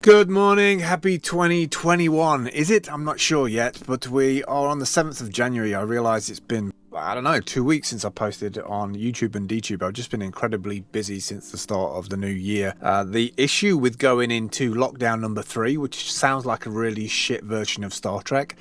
Good morning, happy 2021. Is it? I'm not sure yet, but we are on the 7th of January. I realise it's been, 2 weeks since I posted on YouTube and DTube. I've just been incredibly busy since the start of the new year. The issue with going into lockdown number 3, which sounds like a really shit version of Star Trek,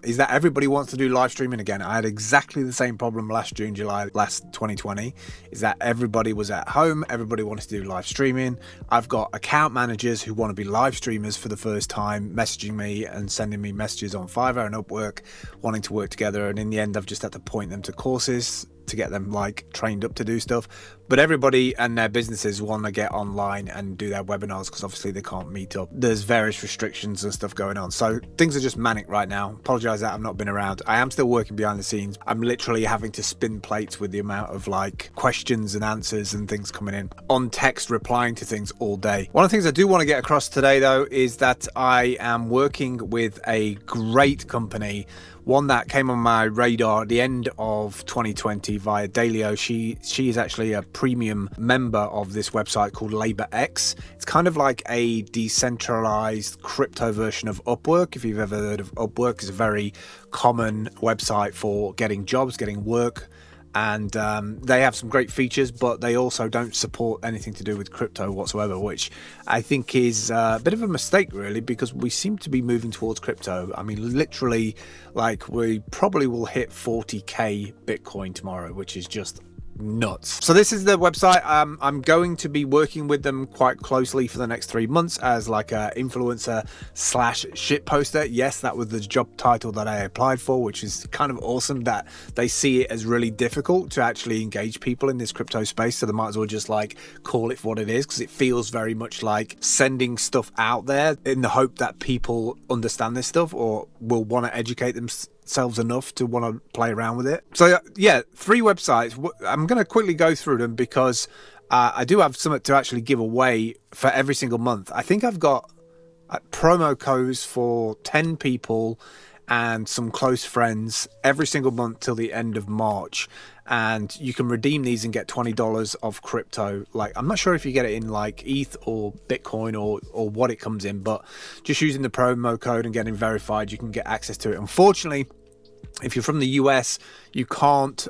is that everybody wants to do live streaming again. I had exactly the same problem last June, July, last 2020, is that everybody was at home, everybody wanted to do live streaming. I've got account managers who want to be live streamers for the first time, messaging me and sending me messages on Fiverr and Upwork, wanting to work together, and in the end I've just had to point them to courses to get them trained up to do stuff. But everybody and their businesses want to get online and do their webinars because obviously they can't meet up. There's various restrictions and stuff going on, so things are just manic right now. Apologize that I've not been around. I am still working behind the scenes. I'm literally having to spin plates with the amount of questions and answers and things coming in on text, replying to things all day. One of the things I do want to get across today though is that I am working with a great company, one that came on my radar at the end of 2020 via Dalio. She is actually a premium member of this website called LaborX. It's kind of like a decentralized crypto version of Upwork. If you've ever heard of Upwork, it's a very common website for getting jobs, getting work. And they have some great features, but they also don't support anything to do with crypto whatsoever, which I think is a bit of a mistake really, because we seem to be moving towards crypto. I mean, literally, we probably will hit 40k Bitcoin tomorrow, which is just nuts. So this is the website. I'm going to be working with them quite closely for the next 3 months as a influencer / shit poster. Yes, that was the job title that I applied for, which is kind of awesome that they see it as really difficult to actually engage people in this crypto space, so they might as well just call it for what it is, because it feels very much like sending stuff out there in the hope that people understand this stuff or will want to educate themselves enough to want to play around with it. So yeah, 3 websites. I'm going to quickly go through them because I do have something to actually give away for every single month. I think I've got promo codes for 10 people and some close friends every single month till the end of March, and you can redeem these and get $20 of crypto. I'm not sure if you get it in ETH or Bitcoin or what it comes in, but just using the promo code and getting verified, you can get access to it. Unfortunately, if you're from the US, you can't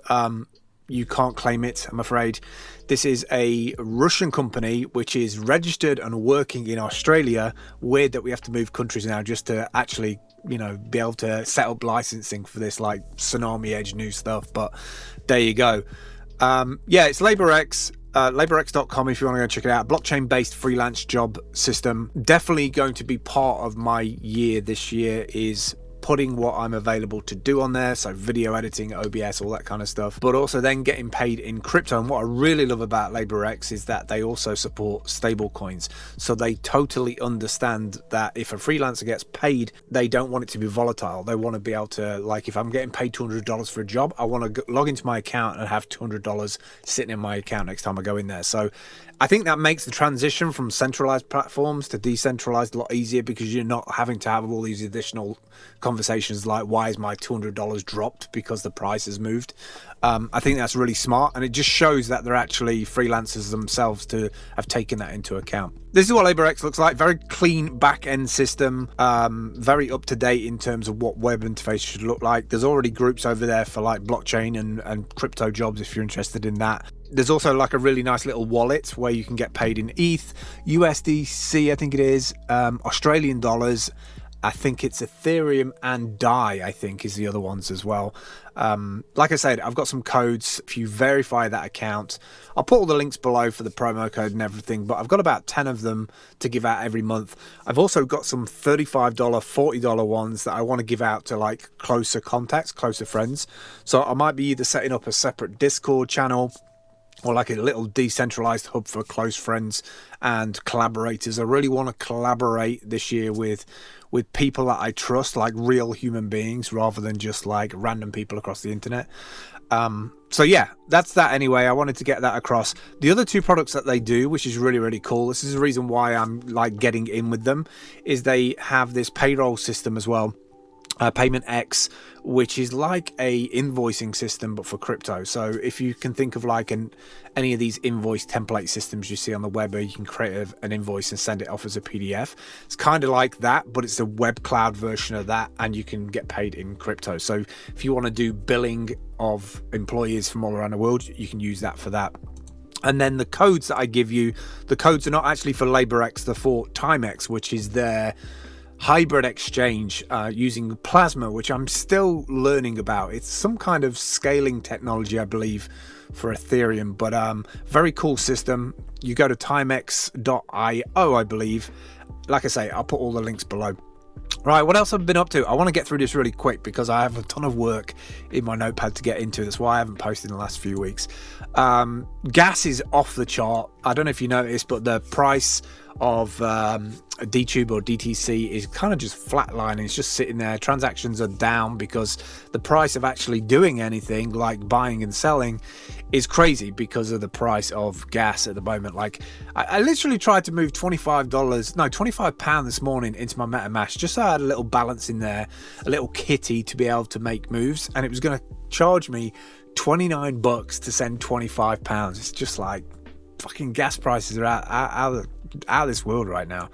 claim it, I'm afraid. This is a Russian company which is registered and working in Australia. Weird that we have to move countries now just to actually, be able to set up licensing for this tsunami edge new stuff. But there you go. It's LaborX. LaborX.com if you want to go check it out. Blockchain-based freelance job system. Definitely going to be part of my year this year is putting what I'm available to do on there, so video editing, OBS, all that kind of stuff, but also then getting paid in crypto. And what I really love about LaborX is that they also support stable coins, so they totally understand that if a freelancer gets paid, they don't want it to be volatile. They want to be able to, if I'm getting paid $200 for a job, I want to log into my account and have $200 sitting in my account next time I go in there. So I think that makes the transition from centralized platforms to decentralized a lot easier, because you're not having to have all these additional conversations like, why is my $200 dropped because the price has moved? I think that's really smart, and it just shows that they're actually freelancers themselves to have taken that into account. This is what LaborX looks like. Very clean back-end system, very up-to-date in terms of what web interface should look like. There's already groups over there for blockchain and crypto jobs if you're interested in that. There's also a really nice little wallet where you can get paid in ETH, USDC, I think it is, Australian dollars. I think it's Ethereum, and DAI, I think, is the other ones as well. Like I said, I've got some codes. If you verify that account, I'll put all the links below for the promo code and everything, but I've got about 10 of them to give out every month. I've also got some $35, $40 ones that I want to give out to closer contacts, closer friends. So I might be either setting up a separate Discord channel or a little decentralized hub for close friends and collaborators. I really want to collaborate this year with people that I trust, real human beings, rather than just random people across the internet. So yeah, that's that anyway. I wanted to get that across. The other 2 products that they do, which is really, really cool, this is the reason why I'm getting in with them, is they have this payroll system as well. Payment X, which is like a invoicing system but for crypto. So if you can think of like any of these invoice template systems you see on the web, where you can create an invoice and send it off as a PDF, it's kind of like that, but it's a web cloud version of that, and you can get paid in crypto. So if you want to do billing of employees from all around the world, you can use that for that. And then the codes that I give you, the codes are not actually for LaborX, they're for TimeX, which is their hybrid exchange using Plasma, which I'm still learning about. It's some kind of scaling technology, I believe, for Ethereum, but very cool system. You go to timex.io, I believe. Like I say, I'll put all the links below. Right, what else I've been up to? I want to get through this really quick because I have a ton of work in my notepad to get into. That's why I haven't posted in the last few weeks. Gas is off the chart. I don't know if you noticed, but the price of DTube or DTC is kind of just flatlining. It's just sitting there. Transactions are down because the price of actually doing anything like buying and selling is crazy because of the price of gas at the moment. Like I literally tried to move £25 this morning into my MetaMask just so I had a little balance in there, a little kitty to be able to make moves, and it was going to charge me $29 to send £25. It's just like fucking gas prices are out of this world right now.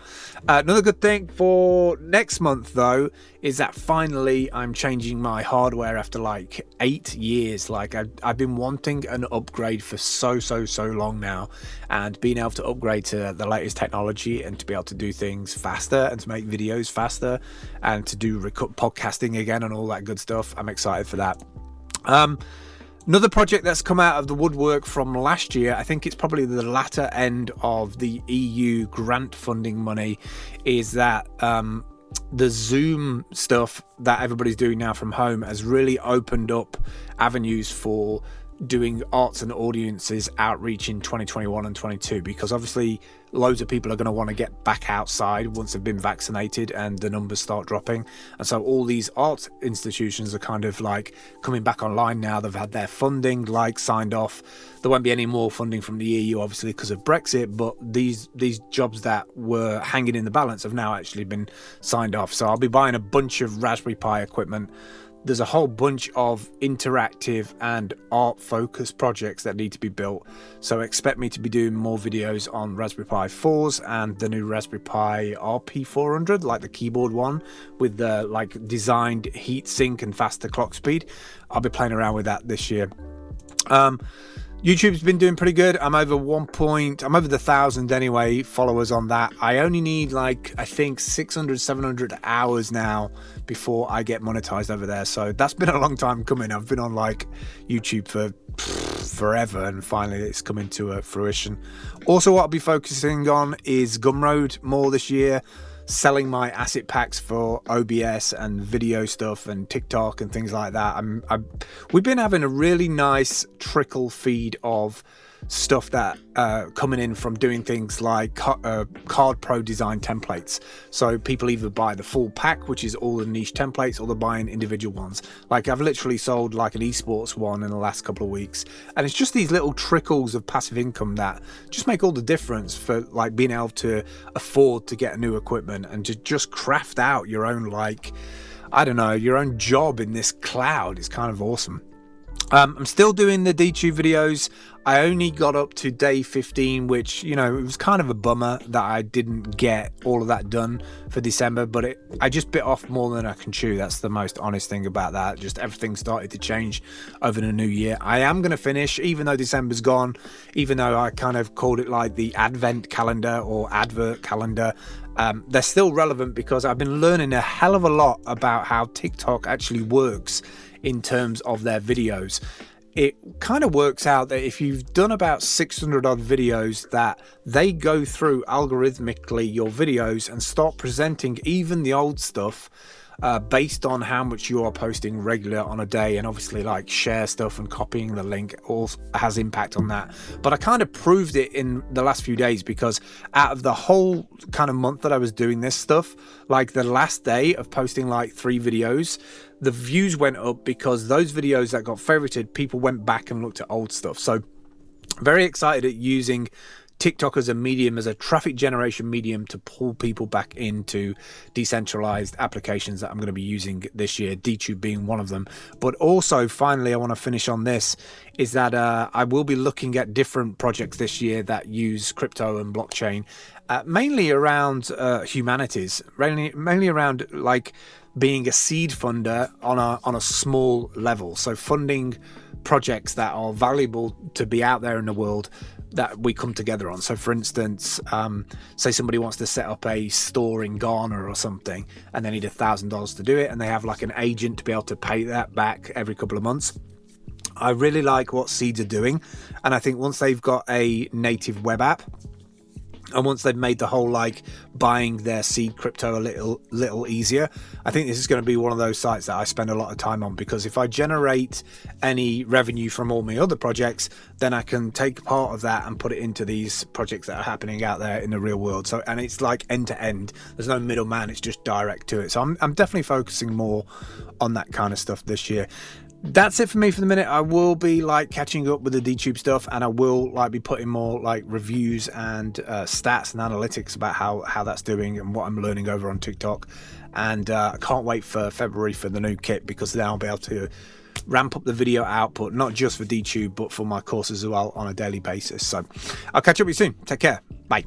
Another good thing for next month though is that finally I'm changing my hardware after like 8 years. Like I've been wanting an upgrade for so long now, and being able to upgrade to the latest technology and to be able to do things faster and to make videos faster and to do podcasting again and all that good stuff, I'm excited for that. Another project that's come out of the woodwork from last year, I think it's probably the latter end of the EU grant funding money, is that the Zoom stuff that everybody's doing now from home has really opened up avenues for doing arts and audiences outreach in 2021 and 22, because obviously loads of people are going to want to get back outside once they've been vaccinated and the numbers start dropping. And so all these art institutions are kind of like coming back online now. They've had their funding like signed off. There won't be any more funding from the EU obviously because of Brexit, but these jobs that were hanging in the balance have now actually been signed off. So I'll be buying a bunch of Raspberry Pi equipment. There's a whole bunch of interactive and art focused projects that need to be built. So expect me to be doing more videos on Raspberry Pi 4s and the new Raspberry Pi RP400, like the keyboard one with the like designed heat sink and faster clock speed. I'll be playing around with that this year. YouTube's been doing pretty good. I'm over the 1,000 anyway followers on that. I only need like I think 600-700 hours now before I get monetized over there, so that's been a long time coming. I've been on like YouTube for forever, and finally it's coming to fruition. Also, what I'll be focusing on is Gumroad more this year, selling my asset packs for OBS and video stuff and TikTok and things like that. We've been having a really nice trickle feed of stuff that coming in from doing things like Card Pro design templates. So people either buy the full pack, which is all the niche templates, or they're buying individual ones. Like I've literally sold like an esports one in the last couple of weeks, and it's just these little trickles of passive income that just make all the difference for like being able to afford to get new equipment and to just craft out your own, like, I don't know, your own job in this cloud. It's kind of awesome. I'm still doing the DTube videos. I only got up to day 15, which, you know, it was kind of a bummer that I didn't get all of that done for December, but I just bit off more than I can chew. That's the most honest thing about that. Just everything started to change over the new year. I am going to finish, even though December's gone, even though I kind of called it like the advent calendar or advert calendar. They're still relevant because I've been learning a hell of a lot about how TikTok actually works in terms of their videos. It kind of works out that if you've done about 600 odd videos, that they go through algorithmically your videos and start presenting even the old stuff based on how much you are posting regular on a day, and obviously like share stuff and copying the link also has impact on that. But I kind of proved it in the last few days, because out of the whole kind of month that I was doing this stuff, like the last day of posting like 3 videos, the views went up because those videos that got favorited, people went back and looked at old stuff. So very excited at using TikTok as a medium, as a traffic generation medium to pull people back into decentralized applications that I'm going to be using this year, DTube being one of them. But also, finally, I want to finish on this, is that I will be looking at different projects this year that use crypto and blockchain, mainly around humanities, mainly around like being a seed funder on a small level. So funding projects that are valuable to be out there in the world that we come together on. So for instance, say somebody wants to set up a store in Ghana or something, and they need $1,000 to do it, and they have like an agent to be able to pay that back every couple of months. I really like what Seeds are doing, and I think once they've got a native web app, and once they've made the whole like buying their seed crypto a little easier, I think this is going to be one of those sites that I spend a lot of time on, because if I generate any revenue from all my other projects, then I can take part of that and put it into these projects that are happening out there in the real world. So, and it's like end to end. There's no middleman. It's just direct to it. So I'm definitely focusing more on that kind of stuff this year. That's it for me for the minute. I will be like catching up with the DTube stuff, and I will like be putting more like reviews and stats and analytics about how that's doing and what I'm learning over on TikTok. And I can't wait for February for the new kit, because then I'll be able to ramp up the video output, not just for DTube but for my courses as well on a daily basis. So I'll catch up with you soon. Take care. Bye.